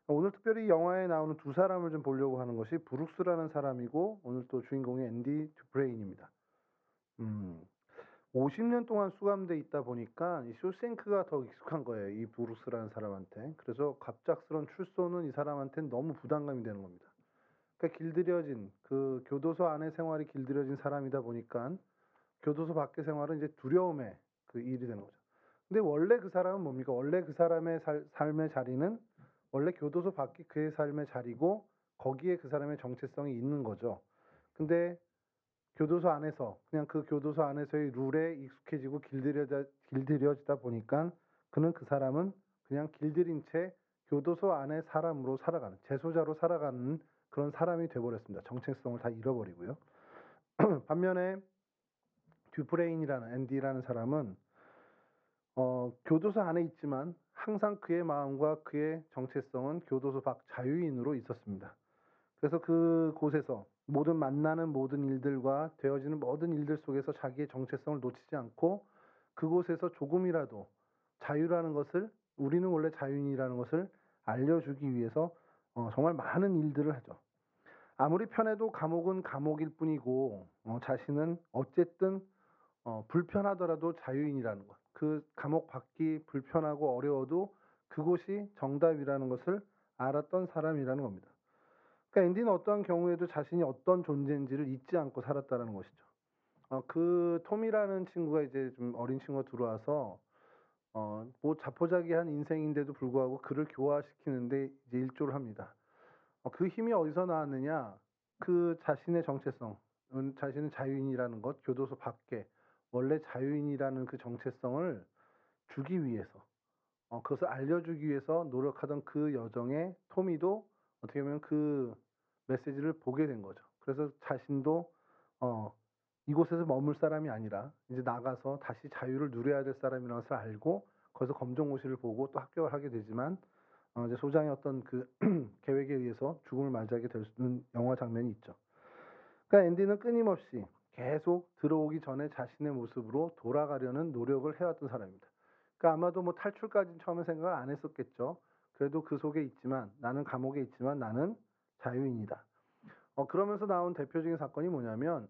오늘 특별히 영화에 나오는 두 사람을 좀 보려고 하는 것이 브룩스라는 사람이고 오늘 또 주인공이 앤디 듀프레인입니다. 음. 50년 동안 수감돼 있다 보니까 이 쇼생크가 더 익숙한 거예요, 이 브룩스라는 사람한테. 그래서 갑작스러운 출소는 이 사람한테는 너무 부담감이 되는 겁니다. 그러니까 길들여진 그 교도소 안의 생활이 길들여진 사람이다 보니까 교도소 밖의 생활은 이제 두려움의 그 일이 되는 거죠. 근데 원래 그 사람은 뭡니까? 원래 그 사람의 삶의 자리는 원래 교도소 밖이 그의 삶의 자리고 거기에 그 사람의 정체성이 있는 거죠. 근데 교도소 안에서 그냥 그 교도소 안에서의 룰에 익숙해지고 길들여지다 보니까 그는 그 사람은 그냥 길들인 채 교도소 안의 사람으로 살아가는 재소자로 살아가는 그런 사람이 돼 버렸습니다. 정체성을 다 잃어버리고요. 반면에 듀프레인이라는 앤디라는 사람은 교도소 안에 있지만 항상 그의 마음과 그의 정체성은 교도소 밖 자유인으로 있었습니다. 그래서 그곳에서 만나는 모든 일들과 되어지는 모든 일들 속에서 자기의 정체성을 놓치지 않고 그곳에서 조금이라도 자유라는 것을, 우리는 원래 자유인이라는 것을 알려주기 위해서 정말 많은 일들을 하죠. 아무리 편해도 감옥은 감옥일 뿐이고 자신은 어쨌든 불편하더라도 자유인이라는 것. 그 감옥 밖이 불편하고 어려워도 그곳이 정답이라는 것을 알았던 사람이라는 겁니다. 그러니까 앤디는 어떠한 경우에도 자신이 어떤 존재인지를 잊지 않고 살았다는 것이죠. 그 톰이라는 친구가 이제 좀 어린 친구가 들어와서 뭐 자포자기한 인생인데도 불구하고 그를 교화시키는데 이제 일조를 합니다. 그 힘이 어디서 나왔느냐? 그 자신의 정체성, 자신은 자유인이라는 것, 교도소 밖에 원래 자유인이라는 그 정체성을 주기 위해서, 그것을 알려주기 위해서 노력하던 그 여정에 토미도 어떻게 보면 그 메시지를 보게 된 거죠. 그래서 자신도 어, 이곳에서 머물 사람이 아니라 이제 나가서 다시 자유를 누려야 될 사람이라는 것을 알고 거기서 검정고시를 보고 또 합격을 하게 되지만 이제 소장의 어떤 그 계획에 의해서 죽음을 맞이하게 되는 영화 장면이 있죠. 그러니까 앤디는 끊임없이 계속 들어오기 전에 자신의 모습으로 돌아가려는 노력을 해왔던 사람입니다. 그러니까 아마도 뭐 탈출까지는 처음에 생각을 안 했었겠죠. 그래도 그 속에 있지만 나는 감옥에 있지만 나는 자유인이다. 그러면서 나온 대표적인 사건이 뭐냐면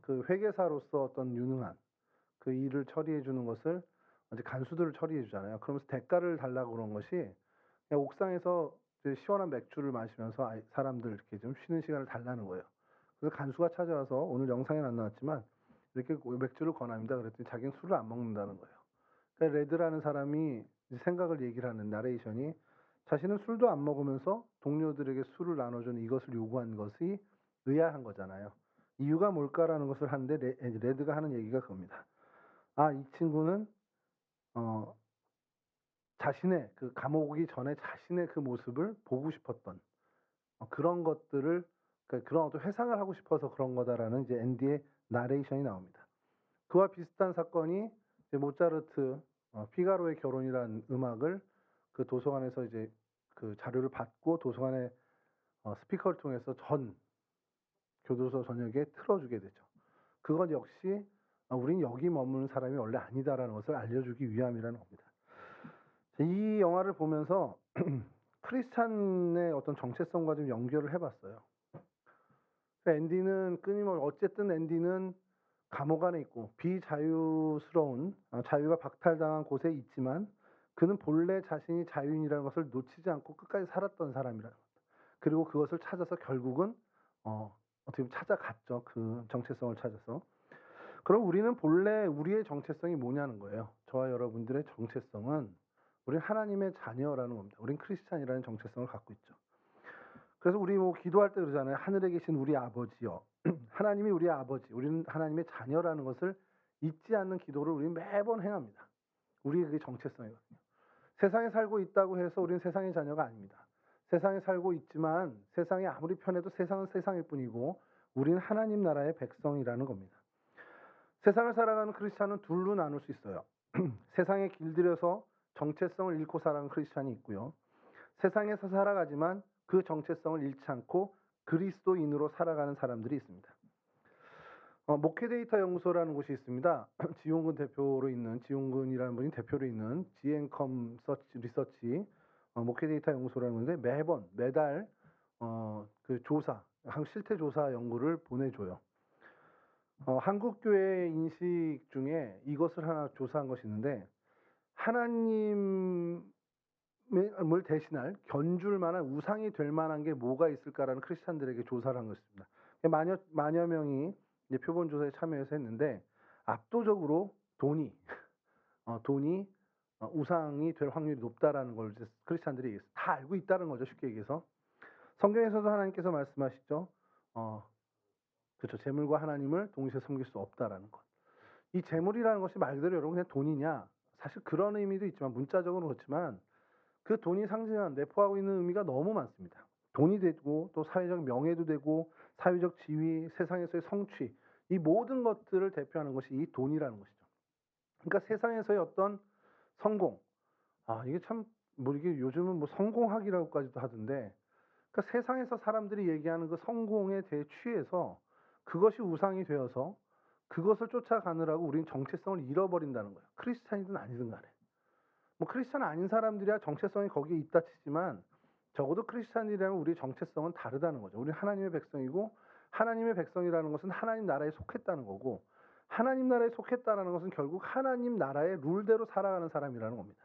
그 회계사로서 어떤 유능한 그 일을 처리해 주는 것을 이제 간수들을 처리해 주잖아요. 그러면서 대가를 달라고 그런 것이 그냥 옥상에서 이제 시원한 맥주를 마시면서 사람들 이렇게 좀 쉬는 시간을 달라는 거예요. 그래서 간수가 찾아와서 오늘 영상에는 안 나왔지만 이렇게 맥주를 권합니다. 그랬더니 자기는 술을 안 먹는다는 거예요. 그러니까 레드라는 사람이 생각을 얘기를 하는 나레이션이 자신은 술도 안 먹으면서 동료들에게 술을 나눠주는 이것을 요구한 것이 의아한 거잖아요. 이유가 뭘까라는 것을 하는데 레드가 하는 얘기가 그겁니다. 이 친구는 어, 자신의 그 감옥 오기 전에 자신의 그 모습을 보고 싶었던 그런 것들을, 그러니까 그런 어떤 회상을 하고 싶어서 그런 거다라는 이제 앤디의 나레이션이 나옵니다. 그와 비슷한 사건이 이제 모차르트 피가로의 결혼이라는 음악을 그 도서관에서 이제 그 자료를 받고 도서관의 스피커를 통해서 전 교도소 전역에 틀어주게 되죠. 그것 역시 우린 여기 머무는 사람이 원래 아니다라는 것을 알려주기 위함이라는 겁니다. 이 영화를 보면서 크리스찬의 어떤 정체성과 좀 연결을 해봤어요. 앤디는 어쨌든 앤디는 감옥 안에 있고 비자유스러운 자유가 박탈당한 곳에 있지만 그는 본래 자신이 자유인이라는 것을 놓치지 않고 끝까지 살았던 사람이라는 겁니다. 그리고 그것을 찾아서 결국은 어떻게 보면 찾아갔죠. 그 정체성을 찾아서. 그럼 우리는 본래 우리의 정체성이 뭐냐는 거예요. 저와 여러분들의 정체성은 우리는 하나님의 자녀라는 겁니다. 우리는 크리스찬이라는 정체성을 갖고 있죠. 그래서 우리 뭐 기도할 때 그러잖아요. 하늘에 계신 우리 아버지요. 하나님이 우리의 아버지, 우리는 하나님의 자녀라는 것을 잊지 않는 기도를 우리는 매번 행합니다. 우리의 그게 정체성이거든요. 세상에 살고 있다고 해서 우리는 세상의 자녀가 아닙니다. 세상에 살고 있지만 세상이 아무리 편해도 세상은 세상일 뿐이고 우리는 하나님 나라의 백성이라는 겁니다. 세상을 살아가는 크리스찬은 둘로 나눌 수 있어요. 세상에 길들여서 정체성을 잃고 살아가는 크리스찬이 있고요. 세상에서 살아가지만 그 정체성을 잃지 않고 그리스도인으로 살아가는 사람들이 있습니다. 목회데이터 연구소라는 곳이 있습니다. 지용근이라는 분이 대표로 있는 지앤컴 리서치 목회 데이터 연구소라는 건데 매달 그 조사, 실태 조사 연구를 보내줘요. 한국 교회 인식 중에 이것을 하나 조사한 것이 있는데, 하나님을 대신할 견줄 만한 우상이 될 만한 게 뭐가 있을까라는 크리스찬들에게 조사를 한 것입니다. 만여 명이 이제 표본 조사에 참여해서 했는데, 압도적으로 돈이 우상이 될 확률이 높다라는 걸 이제 크리스찬들이 다 알고 있다는 거죠. 쉽게 얘기해서. 성경에서도 하나님께서 말씀하시죠. 그렇죠. 재물과 하나님을 동시에 섬길 수 없다라는 것. 이 재물이라는 것이 말 그대로 여러분 그냥 돈이냐? 사실 그런 의미도 있지만, 문자적으로 그렇지만 그 돈이 상징한 내포하고 있는 의미가 너무 많습니다. 돈이 되고 또 사회적 명예도 되고 사회적 지위, 세상에서의 성취, 이 모든 것들을 대표하는 것이 이 돈이라는 것이죠. 그러니까 세상에서의 어떤 성공, 이게 참 이게 요즘은 성공학이라고까지도 하던데, 그러니까 세상에서 사람들이 얘기하는 그 성공에 대해 취해서 그것이 우상이 되어서 그것을 쫓아가느라고 우리는 정체성을 잃어버린다는 거예요. 크리스찬이든 아니든 간에. 크리스찬 아닌 사람들이야 정체성이 거기에 있다 치지만, 적어도 크리스찬이라면 우리의 정체성은 다르다는 거죠. 우리는 하나님의 백성이고, 하나님의 백성이라는 것은 하나님 나라에 속했다는 거고, 하나님 나라에 속했다는 것은 결국 하나님 나라의 룰대로 살아가는 사람이라는 겁니다.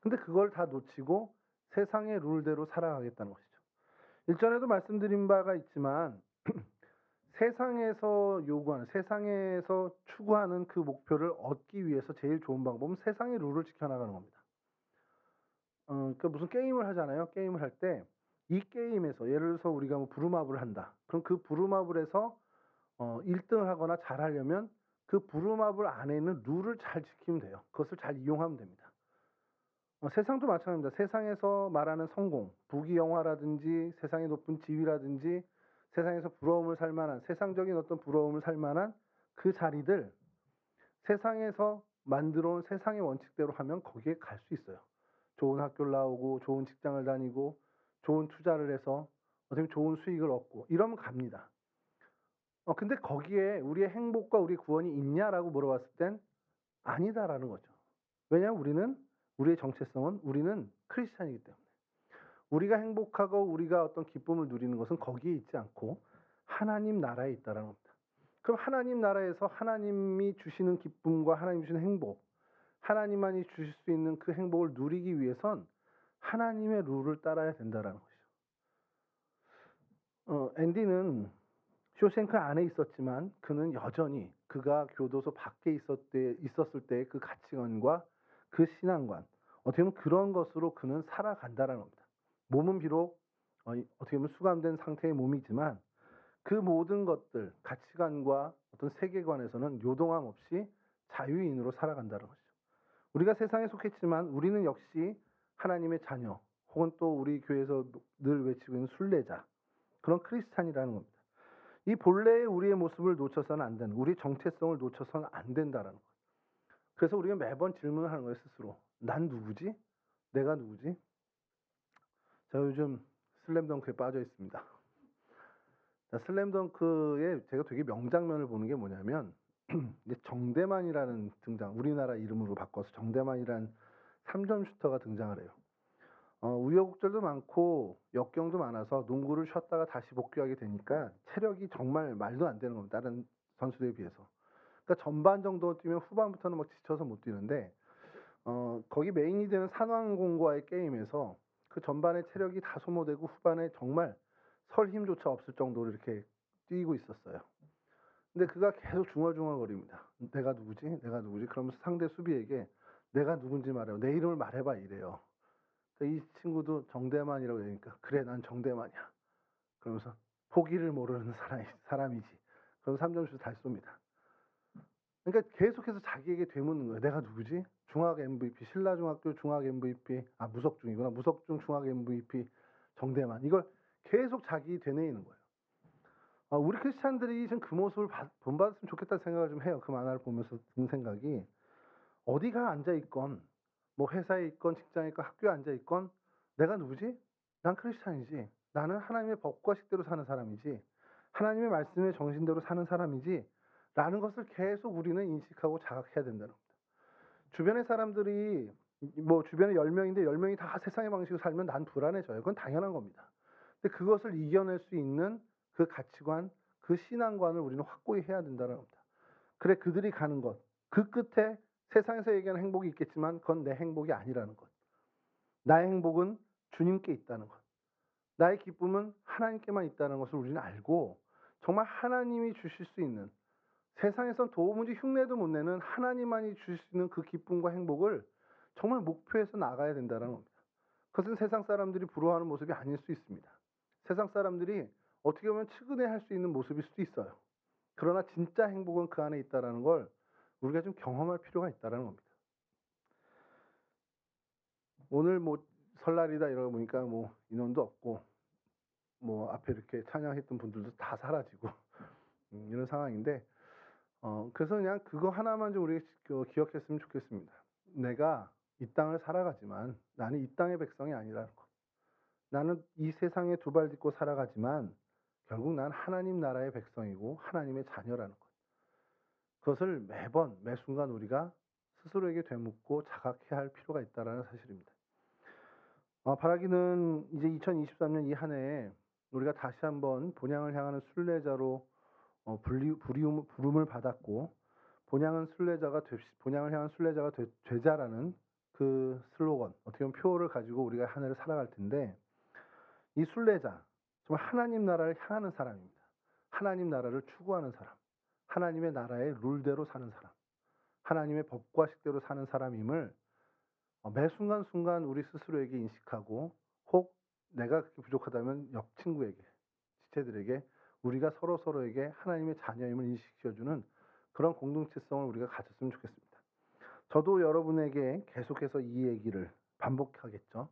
근데 그걸 다 놓치고 세상의 룰대로 살아가겠다는 것이죠. 일전에도 말씀드린 바가 있지만 세상에서 추구하는 그 목표를 얻기 위해서 제일 좋은 방법은 세상의 룰을 지켜나가는 겁니다. 그러니까 무슨 게임을 하잖아요. 게임을 할 때 이 게임에서 예를 들어서 우리가 부루마블을 한다. 그럼 그 부루마블에서 1등을 하거나 잘하려면 그 부루마블 안에 있는 룰을 잘 지키면 돼요. 그것을 잘 이용하면 됩니다. 세상도 마찬가지입니다. 세상에서 말하는 성공, 부귀영화라든지 세상의 높은 지위라든지 세상에서 부러움을 살 만한, 세상적인 어떤 부러움을 살 만한 그 자리들, 세상에서 만들어 온 세상의 원칙대로 하면 거기에 갈 수 있어요. 좋은 학교를 나오고 좋은 직장을 다니고 좋은 투자를 해서 어떻게 좋은 수익을 얻고 이러면 갑니다. 근데 거기에 우리의 행복과 우리의 구원이 있냐라고 물어봤을 땐 아니다라는 거죠. 왜냐하면 우리의 정체성은 우리는 크리스찬이기 때문에. 우리가 행복하고 우리가 어떤 기쁨을 누리는 것은 거기에 있지 않고 하나님 나라에 있다라는 겁니다. 그럼 하나님 나라에서 하나님이 주시는 기쁨과 하나님이 주시는 행복, 하나님만이 주실 수 있는 그 행복을 누리기 위해선 하나님의 룰을 따라야 된다라는 것이죠. 앤디는 쇼생크 안에 있었지만 그는 여전히 그가 교도소 밖에 있었을 때의 그 가치관과 그 신앙관, 어떻게 보면 그런 것으로 그는 살아간다라는 겁니다. 몸은 비록 어떻게 보면 수감된 상태의 몸이지만 그 모든 것들, 가치관과 어떤 세계관에서는 요동함 없이 자유인으로 살아간다는 것이죠. 우리가 세상에 속했지만 우리는 역시 하나님의 자녀, 혹은 또 우리 교회에서 늘 외치고 있는 순례자, 그런 크리스찬이라는 겁니다. 이 본래의 우리의 모습을 놓쳐서는 안 되는, 우리 정체성을 놓쳐서는 안 된다라는 거예요. 그래서 우리가 매번 질문을 하는 거예요, 스스로. 난 누구지? 내가 누구지? 저 요즘 슬램덩크에 빠져 있습니다. 슬램덩크에 제가 되게 명장면을 보는 게 뭐냐면 이제 정대만이라는 등장, 우리나라 이름으로 바꿔서 정대만이라는 3점 슈터가 등장을 해요. 우여곡절도 많고 역경도 많아서 농구를 쉬었다가 다시 복귀하게 되니까 체력이 정말 말도 안 되는 겁니다. 다른 선수들에 비해서. 그러니까 전반 정도 뛰면 후반부터는 막 지쳐서 못 뛰는데, 거기 메인이 되는 산왕공과의 게임에서 그 전반에 체력이 다 소모되고 후반에 정말 설 힘조차 없을 정도로 이렇게 뛰고 있었어요. 근데 그가 계속 중얼중얼거립니다. 내가 누구지? 내가 누구지? 그러면서 상대 수비에게 내가 누군지 말해요. 내 이름을 말해봐 이래요. 그러니까 이 친구도 정대만이라고 그러니까 그래 난 정대만이야. 그러면서 포기를 모르는 사람이지. 그럼 3점슛 잘 쏩니다. 그러니까 계속해서 자기에게 되묻는 거예요. 내가 누구지? 중학 MVP, 신라중학교 중학 MVP, 무석중이구나. 무석중 중학 MVP 정대만. 이걸 계속 자기 되뇌이는 거예요. 우리 크리스찬들이 좀 그 모습을 본받았으면 좋겠다는 생각을 좀 해요. 그 만화를 보면서 든 생각이, 어디가 앉아있건, 회사에 있건, 직장에 있건, 학교에 앉아있건, 내가 누구지? 난 크리스찬이지. 나는 하나님의 법과 식대로 사는 사람이지. 하나님의 말씀의 정신대로 사는 사람이지. 라는 것을 계속 우리는 인식하고 자각해야 된다는 겁니다. 주변의 사람들이 뭐 주변에 10명인데 10명이 다 세상의 방식으로 살면 난 불안해져요. 그건 당연한 겁니다. 근데 그것을 이겨낼 수 있는 그 가치관, 그 신앙관을 우리는 확고히 해야 된다는 겁니다. 그래 그들이 가는 것, 그 끝에 세상에서 얘기하는 행복이 있겠지만 그건 내 행복이 아니라는 것. 나의 행복은 주님께 있다는 것. 나의 기쁨은 하나님께만 있다는 것을 우리는 알고 정말 하나님이 주실 수 있는, 세상에선 도무지 흉내도 못 내는 하나님만이 주실 수 있는 그 기쁨과 행복을 정말 목표해서 나가야 된다는 겁니다. 그것은 세상 사람들이 부러워하는 모습이 아닐 수 있습니다. 세상 사람들이 어떻게 보면 측은해할 수 있는 모습일 수도 있어요. 그러나 진짜 행복은 그 안에 있다는 걸 우리가 좀 경험할 필요가 있다는 겁니다. 오늘 뭐 설날이다 이러고 보니까 뭐 인원도 없고 뭐 앞에 이렇게 찬양했던 분들도 다 사라지고 이런 상황인데, 그래서 그냥 그거 하나만 좀 우리가 기억했으면 좋겠습니다. 내가 이 땅을 살아가지만 나는 이 땅의 백성이 아니라는 것. 나는 이 세상에 두 발 딛고 살아가지만 결국 난 하나님 나라의 백성이고 하나님의 자녀라는 것. 그것을 매번 매 순간 우리가 스스로에게 되묻고 자각해야 할 필요가 있다는 사실입니다. 바라기는 이제 2023년 이 한 해에 우리가 다시 한번 본향을 향하는 순례자로 부름을 받았고, 본향을 향한 순례자가 되자라는 그 슬로건, 어떻게 보면 표어를 가지고 우리가 한 해를 살아갈 텐데, 이 순례자, 정말 하나님 나라를 향하는 사람입니다. 하나님 나라를 추구하는 사람, 하나님의 나라의 룰대로 사는 사람, 하나님의 법과 식대로 사는 사람임을 매 순간순간 우리 스스로에게 인식하고, 혹 내가 그렇게 부족하다면 옆 친구에게, 지체들에게 우리가 서로에게 하나님의 자녀임을 인식시켜주는 그런 공동체성을 우리가 가졌으면 좋겠습니다. 저도 여러분에게 계속해서 이 얘기를 반복하겠죠.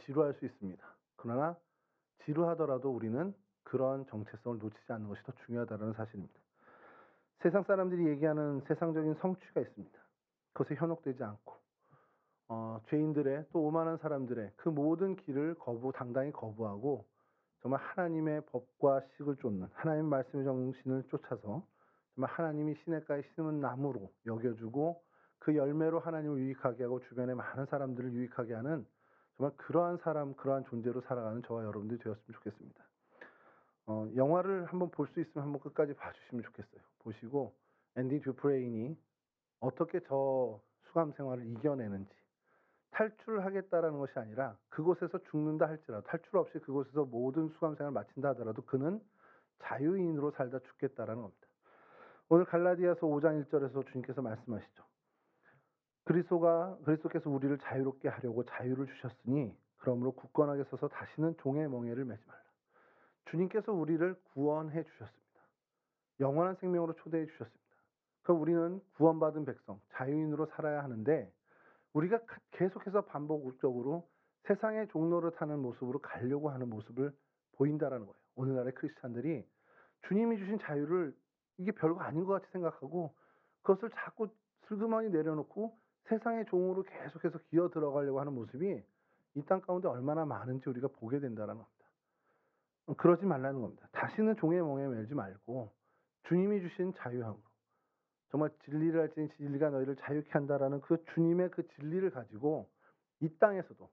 지루할 수 있습니다. 그러나 지루하더라도 우리는 그런 정체성을 놓치지 않는 것이 더 중요하다는 사실입니다. 세상 사람들이 얘기하는 세상적인 성취가 있습니다. 그것에 현혹되지 않고 죄인들의, 또 오만한 사람들의 그 모든 길을 당당히 거부하고 정말 하나님의 법과 식을 쫓는, 하나님 말씀의 정신을 쫓아서 정말 하나님이 시냇가에 심은 나무로 여겨주고 그 열매로 하나님을 유익하게 하고 주변의 많은 사람들을 유익하게 하는 정말 그러한 사람, 그러한 존재로 살아가는 저와 여러분들이 되었으면 좋겠습니다. 영화를 한번 볼 수 있으면 한번 끝까지 봐주시면 좋겠어요. 보시고 앤디 듀프레인이 어떻게 저 수감 생활을 이겨내는지, 탈출을 하겠다라는 것이 아니라 그곳에서 죽는다 할지라도, 탈출 없이 그곳에서 모든 수감 생활을 마친다 하더라도 그는 자유인으로 살다 죽겠다라는 겁니다. 오늘 갈라디아서 5장 1절에서 주님께서 말씀하시죠. 그리스도께서 우리를 자유롭게 하려고 자유를 주셨으니 그러므로 굳건하게 서서 다시는 종의 멍에를 매지 말라. 주님께서 우리를 구원해 주셨습니다. 영원한 생명으로 초대해 주셨습니다. 그럼 우리는 구원받은 백성, 자유인으로 살아야 하는데, 우리가 계속해서 반복적으로 세상의 종로를 타는 모습으로 가려고 하는 모습을 보인다라는 거예요. 오늘날의 크리스찬들이 주님이 주신 자유를 이게 별거 아닌 것 같이 생각하고 그것을 자꾸 슬그머니 내려놓고 세상의 종으로 계속해서 기어 들어가려고 하는 모습이 이 땅 가운데 얼마나 많은지 우리가 보게 된다는 겁니다. 그러지 말라는 겁니다. 다시는 종의 멍에 매지 말고 주님이 주신 자유함으로, 정말 진리를 알지니 진리가 너희를 자유케 한다라는 그 주님의 그 진리를 가지고 이 땅에서도,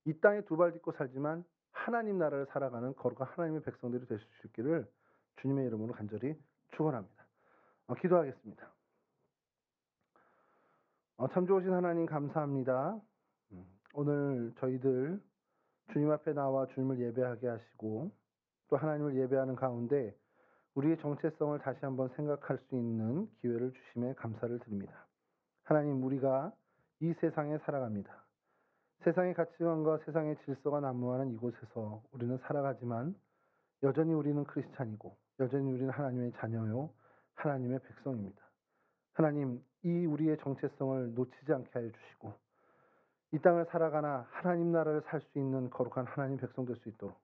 이 땅에 두 발 딛고 살지만 하나님 나라를 살아가는 거룩한 하나님의 백성들이 될 수 있기를 주님의 이름으로 간절히 축원합니다. 기도하겠습니다. 참 좋으신 하나님 감사합니다. 오늘 저희들 주님 앞에 나와 주님을 예배하게 하시고 또 하나님을 예배하는 가운데 우리의 정체성을 다시 한번 생각할 수 있는 기회를 주심에 감사를 드립니다. 하나님, 우리가 이 세상에 살아갑니다. 세상의 가치관과 세상의 질서가 난무하는 이곳에서 우리는 살아가지만 여전히 우리는 크리스찬이고 여전히 우리는 하나님의 자녀요 하나님의 백성입니다. 하나님, 이 우리의 정체성을 놓치지 않게 하여 주시고 이 땅을 살아가나 하나님 나라를 살 수 있는 거룩한 하나님 백성 될 수 있도록,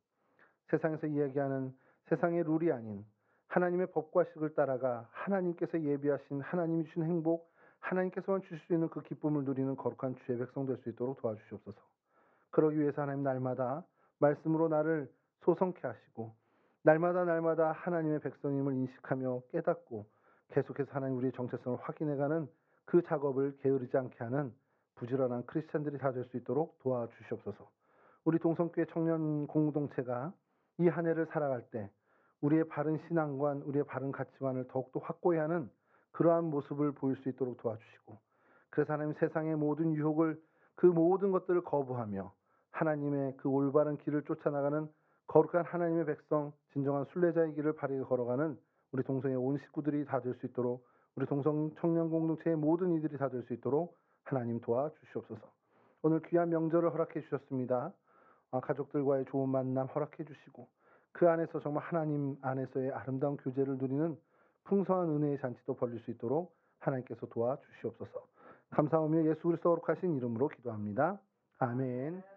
세상에서 이야기하는 세상의 룰이 아닌 하나님의 법과 식을 따라가 하나님께서 예비하신, 하나님이 주신 행복, 하나님께서만 주실 수 있는 그 기쁨을 누리는 거룩한 주의 백성 될 수 있도록 도와주시옵소서. 그러기 위해서 하나님 날마다 말씀으로 나를 소성케 하시고 날마다 하나님의 백성임을 인식하며 깨닫고 계속해서 하나님 우리의 정체성을 확인해가는 그 작업을 게으르지 않게 하는 부지런한 크리스찬들이 다 될 수 있도록 도와주시옵소서. 우리 동성교회 청년 공동체가 이 한 해를 살아갈 때 우리의 바른 신앙관, 우리의 바른 가치관을 더욱더 확고히 하는 그러한 모습을 보일 수 있도록 도와주시고, 그래서 하나님 세상의 모든 유혹을, 그 모든 것들을 거부하며 하나님의 그 올바른 길을 쫓아나가는 거룩한 하나님의 백성, 진정한 순례자의 길을 바르게 걸어가는 우리 동성의 온 식구들이 다 될 수 있도록, 우리 동성 청년 공동체의 모든 이들이 다 될 수 있도록 하나님 도와주시옵소서. 오늘 귀한 명절을 허락해 주셨습니다. 가족들과의 좋은 만남 허락해 주시고, 그 안에서 정말 하나님 안에서의 아름다운 교제를 누리는 풍성한 은혜의 잔치도 벌릴 수 있도록 하나님께서 도와주시옵소서. 감사하며 예수 그리스도 거룩하신 이름으로 기도합니다. 아멘.